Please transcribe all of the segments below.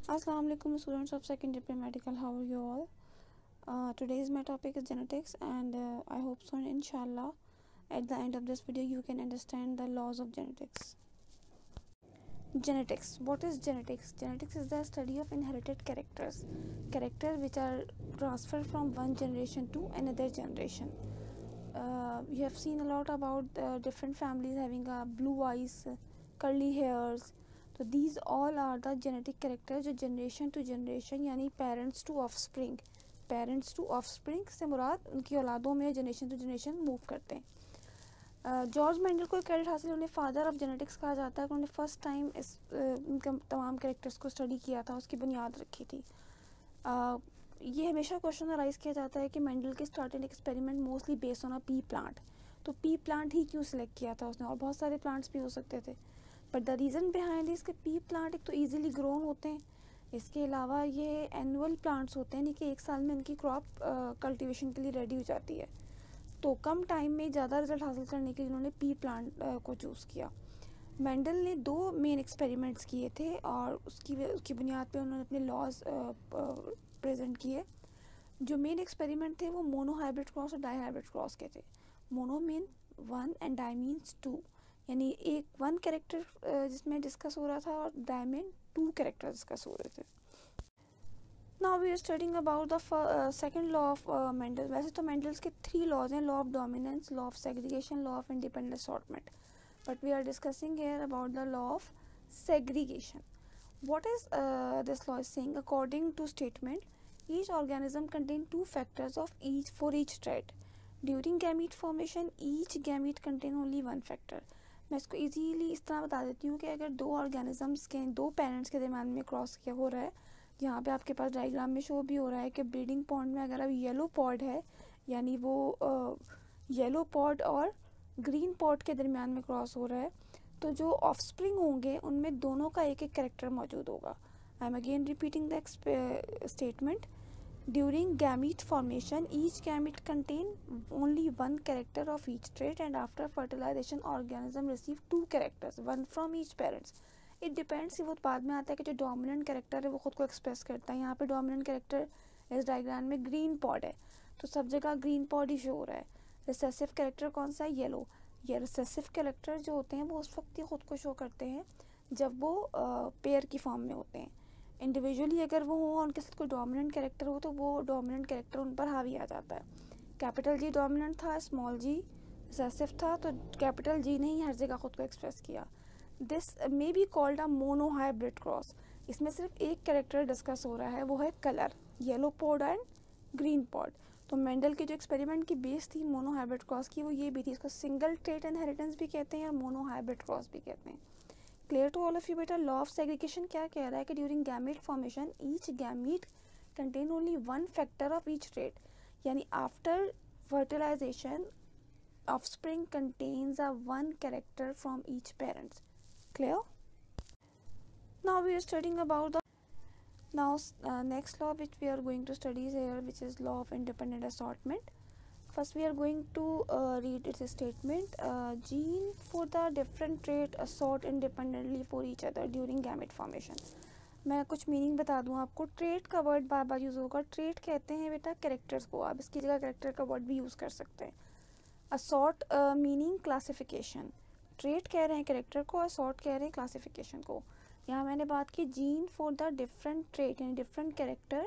Assalamu alaikum students of second year medical. How are you all? Today's my topic is genetics, and I hope so inshallah at the end of this video you can understand the laws of genetics. Genetics. What is genetics? Genetics is the study of inherited characters which are transferred from one generation to another generation. You have seen a lot about different families having blue eyes, curly hairs. तो these all are the genetic characters जो generation to generation यानी parents to offspring से मुराद उनकी औलादों में generation to generation move करते हैं. George Mendel को credit हासिल है, उन्हें फादर ऑफ जेनेटिक्स कहा जाता है. उन्होंने फर्स्ट टाइम इस इनका तमाम कैरेक्टर्स को स्टडी किया था, उसकी बुनियाद रखी थी. ये हमेशा क्वेश्चन अराइज किया जाता है कि मेंडल के started experiment mostly based on a P plant. तो पी प्लांट ही क्यों सिलेक्ट किया था उसने, और बहुत सारे प्लांट्स भी हो सकते थे. But the reason behind this के पी प्लांट एक तो ईजिली ग्रोन होते हैं, इसके अलावा ये एनुअल प्लांट्स होते हैं, यानी कि एक साल में इनकी क्रॉप कल्टीवेशन के लिए रेडी हो जाती है. तो कम टाइम में ज़्यादा रिजल्ट हासिल करने के लिए उन्होंने पी प्लांट को चूज़ किया. मेंडल ने 2 मेन एक्सपेरिमेंट्स किए थे और उसकी बुनियाद पे उन्होंने अपने लॉज प्रेजेंट किए. जो मेन एक्सपेरिमेंट थे वो मोनो हाइब्रिड क्रॉस और डाई हाइब्रिड क्रॉस के थे. Mono mean 1 and di means 2, यानी एक 1 कैरेक्टर जिसमें डिस्कस हो रहा था और डाई में 2 कैरेक्टर डिस्कस हो रहे थे. Now we are studying about the second law of Mendel. वैसे तो मेंडल्स के 3 लॉज हैं, law of dominance, law of segregation, law of independent assortment. But we are discussing here about the law of segregation. What is this law is saying? According to statement, each organism contain 2 factors of each trait. During gamete formation, each gamete contain only 1 factor. मैं इसको easily इस तरह बता देती हूँ कि अगर 2 organisms के 2 पेरेंट्स के दरम्यान में क्रॉस किया हो रहा है, यहाँ पे आपके पास डायग्राम में शो भी हो रहा है कि ब्रीडिंग पॉन्ड में अगर अब येलो पॉड है, यानी वो येलो पॉड और ग्रीन पॉड के दरम्यान में क्रॉस हो रहा है, तो जो ऑफस्प्रिंग होंगे उनमें दोनों का एक एक कैरेक्टर मौजूद होगा. I am again repeating the statement. During gamete formation each gamete contain only 1 character of each trait and after fertilization organism receive 2 characters, 1 from each parents. It depends, वो बाद में आता है कि जो डोमिनेंट कैरेक्टर है वो खुद को एक्सप्रेस करता है. यहाँ पे डोमिनेंट कैरेक्टर इस डायग्राम में ग्रीन पॉड है, तो सब जगह ग्रीन पॉड ही शो हो रहा है. रिसेसिव कैरेक्टर कौन सा है? येलो. ये रिसेसिव कैरेक्टर जो होते हैं वो उस वक्त ही खुद को शो करते हैं जब वो पेयर की फॉर्म में होते हैं. इंडिविजुअली अगर वो हो और उनके साथ कोई डोमिनेंट कैरेक्टर हो तो वो डोमिनेंट कैरेक्टर उन पर हावी आ जाता है. कैपिटल जी डोमिनेंट था, स्मॉल जी रिसेसिव था, तो कैपिटल जी ने ही हर जगह खुद को एक्सप्रेस किया. This may be called a mono hybrid cross. इसमें सिर्फ एक कैरेक्टर डिस्कस हो रहा है, वो है colour, yellow pod and green pod. तो मेंडल के जो एक्सपेरिमेंट की बेस थी मोनो हाइब्रिड क्रॉस की, वो ये भी थी. इसको सिंगल ट्रेट इनहेरिटेंस भी कहते हैं और मोनो हाइब्रिड क्रॉस भी कहते हैं. Clear to all of you बेटा? लॉ ऑफ सेग्रीगेशन क्या कह रहा है कि during gamete formation each gamete contain only 1 factor of each trait, यानी after fertilization offspring contains a 1 character from each parents. Clear? Now we are studying about the next law which we are going to study here, which is law of independent assortment. First we are going to read its statement. Gene for the different trait assort independently for each other during gamete formation. मैं कुछ meaning बता दूं आपको. Trait का word बार बार use होगा. Trait कहते हैं बेटा कैरेक्टर्स को, आप इसकी जगह कैरेक्टर का वर्ड भी यूज़ कर सकते हैं. Assort meaning classification. ट्रेट कह रहे हैं कैरेक्टर को, असॉर्ट कह रहे हैं क्लासिफिकेशन को. यहाँ मैंने बात की gene for the different trait यानी different character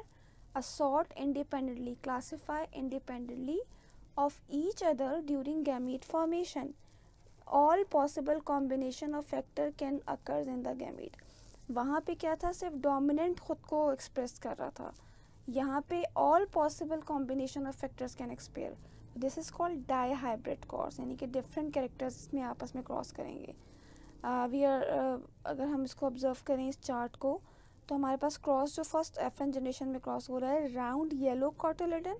assort independently, classify independently of each other during gamete formation. All possible combination of factor can occurs in the gamete. वहाँ पे क्या था? सिर्फ डोमिनेंट खुद को एक्सप्रेस कर रहा था. यहाँ पे all possible combination of factors can appear. This is called die hybrid cross, यानी कि डिफरेंट कैरेक्टर्स में आपस में क्रॉस करेंगे. अगर हम इसको ऑब्जर्व करें इस चार्ट को, तो हमारे पास क्रॉस जो फर्स्ट FN जनरेशन में क्रॉस हो रहा है, round yellow cotyledon,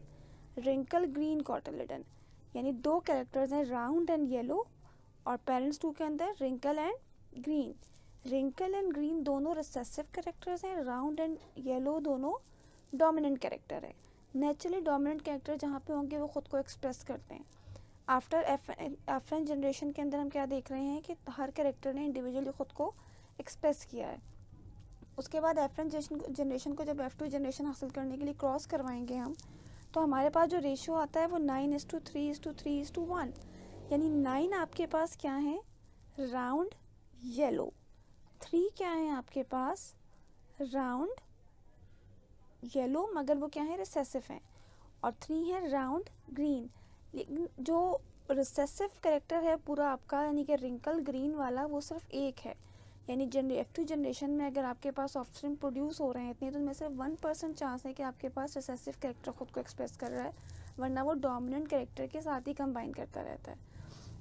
wrinkle green cotyledon, यानी 2 कैरेक्टर्स हैं राउंड एंड येलो, और पेरेंट्स 2 के अंदर wrinkle and green. Wrinkle and green दोनों रिसेसिव कैरेक्टर्स हैं, राउंड एंड येलो दोनों डोमिनेंट कैरेक्टर हैं. नेचुरली डोमिनेंट कैरेक्टर जहाँ पे होंगे वो खुद को एक्सप्रेस करते हैं. आफ्टर FN जनरेशन के अंदर हम क्या देख रहे हैं कि हर कैरेक्टर ने इंडिविजुअली ख़ुद को एक्सप्रेस किया है. उसके बाद F1 जनरेशन को जब F2 जनरेशन हासिल करने के लिए क्रॉस करवाएंगे हम, तो हमारे पास जो रेशियो आता है वो 9:3:3:1, यानी 9 आपके पास क्या है, राउंड येलो, 3 क्या है आपके पास, राउंड येलो मगर वो क्या है, रिसेसिव है, और 3 है राउंड ग्रीन। लेकिन जो रिसेसिव कैरेक्टर है पूरा आपका, यानी कि रिंकल ग्रीन वाला, वो सिर्फ एक है। यानी F2 जनरेशन में अगर आपके पास ऑफस्प्रिंग प्रोड्यूस हो रहे हैं इतने, तो उनमें से 1% चांस है कि आपके पास रिसेसिव कैरेक्टर खुद को एक्सप्रेस कर रहा है, वरना वो डोमिनेंट कैरेक्टर के साथ ही कंबाइन करता रहता है।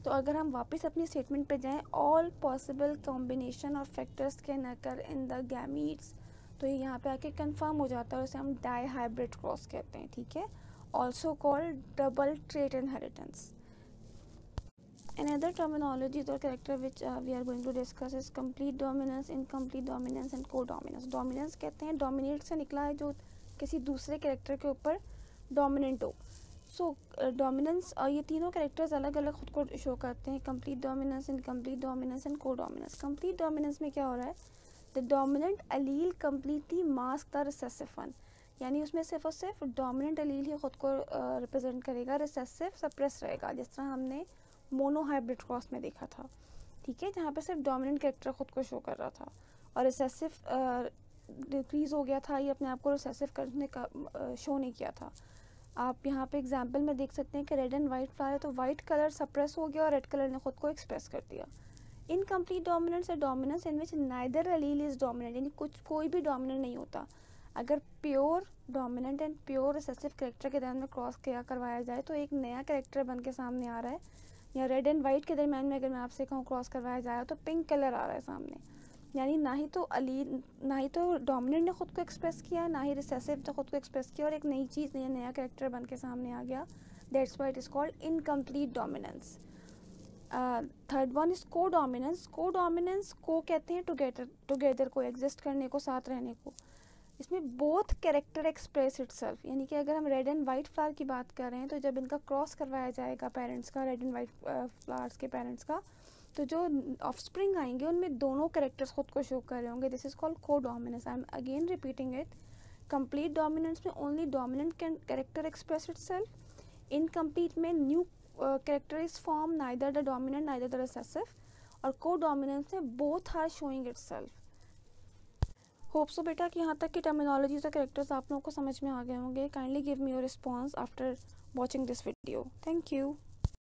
तो अगर हम वापस अपनी स्टेटमेंट पे जाएं, all possible combination of factors can occur in the gametes, तो ये यहाँ पे आके कंफर्म हो जाता है, और इसे हम डाई हाइब्रिड क्रॉस कहते हैं, ठीक है, also called double trait inheritance. Another terminology or character which we are going to discuss is complete dominance, incomplete dominance and co-dominance. Dominance कहते हैं dominate से निकला है जो किसी दूसरे कैरेक्टर के ऊपर dominant हो। So dominance, ये तीनों कैरेक्टर्स अलग अलग खुद को शो करते हैं, complete dominance, incomplete dominance and co-dominance. Complete dominance में क्या हो रहा है, the dominant allele completely mask the recessive one, यानी उसमें सिर्फ और सिर्फ डोमिनेंट allele ही खुद को रिप्रेजेंट करेगा, रिसेसिव सप्रेस रहेगा, जिस तरह हमने मोनो हाइब्रिड क्रॉस में देखा था, ठीक है, जहाँ पे सिर्फ डोमिनेंट कैरेक्टर खुद को शो कर रहा था और रिसेसिव डिक्रीज हो गया था, ये अपने आप को रिसेसिव करने का शो नहीं किया था। आप यहाँ पे एग्जांपल में देख सकते हैं कि रेड एंड वाइट फ्लावर है, तो वाइट कलर सप्रेस हो गया और रेड कलर ने खुद को एक्सप्रेस कर दिया। इनकम्प्लीट डोमिनेंस है dominance in which neither Aleel is dominant, यानी कोई भी डोमिनेंट नहीं होता। अगर pure dominant and pure recessive character के दरमियान में क्रॉस करवाया जाए तो एक नया कैरेक्टर बन के सामने आ रहा है, या रेड एंड वाइट के दरमियान में अगर मैं आपसे कहूँ क्रॉस करवाया जाए तो पिंक कलर आ रहा है सामने, यानी ना ही तो डोमिनेंट ने खुद को एक्सप्रेस किया, ना ही रिसेसिव ने खुद को एक्सप्रेस किया, और एक नई चीज़, नया कैरेक्टर बन के सामने आ गया। That's why it is called incomplete dominance. Third one is को डोमिनेंस। को डोमिनेंस को कहते हैं टुगेदर को, एग्जिस्ट करने को, साथ रहने को। इसमें बोथ कैरेक्टर एक्सप्रेस इटसेल्फ, यानी कि अगर हम रेड एंड वाइट फ्लावर की बात कर रहे हैं तो जब इनका क्रॉस करवाया जाएगा पेरेंट्स का, रेड एंड वाइट फ्लावर्स के पेरेंट्स का, तो जो ऑफस्प्रिंग आएंगे उनमें दोनों कैरेक्टर्स खुद को शो कर रहे होंगे। This is called codominance. I am again repeating it, complete dominance में only dominant character express itself, incomplete में new character is form, neither the dominant neither the recessive, और को डोमिनेंस में both are showing itself. Hope so बेटा कि यहाँ तक की terminology और कैरेक्टर्स आप लोगों को समझ में आ गए होंगे। Kindly give me your response after watching this video. Thank you.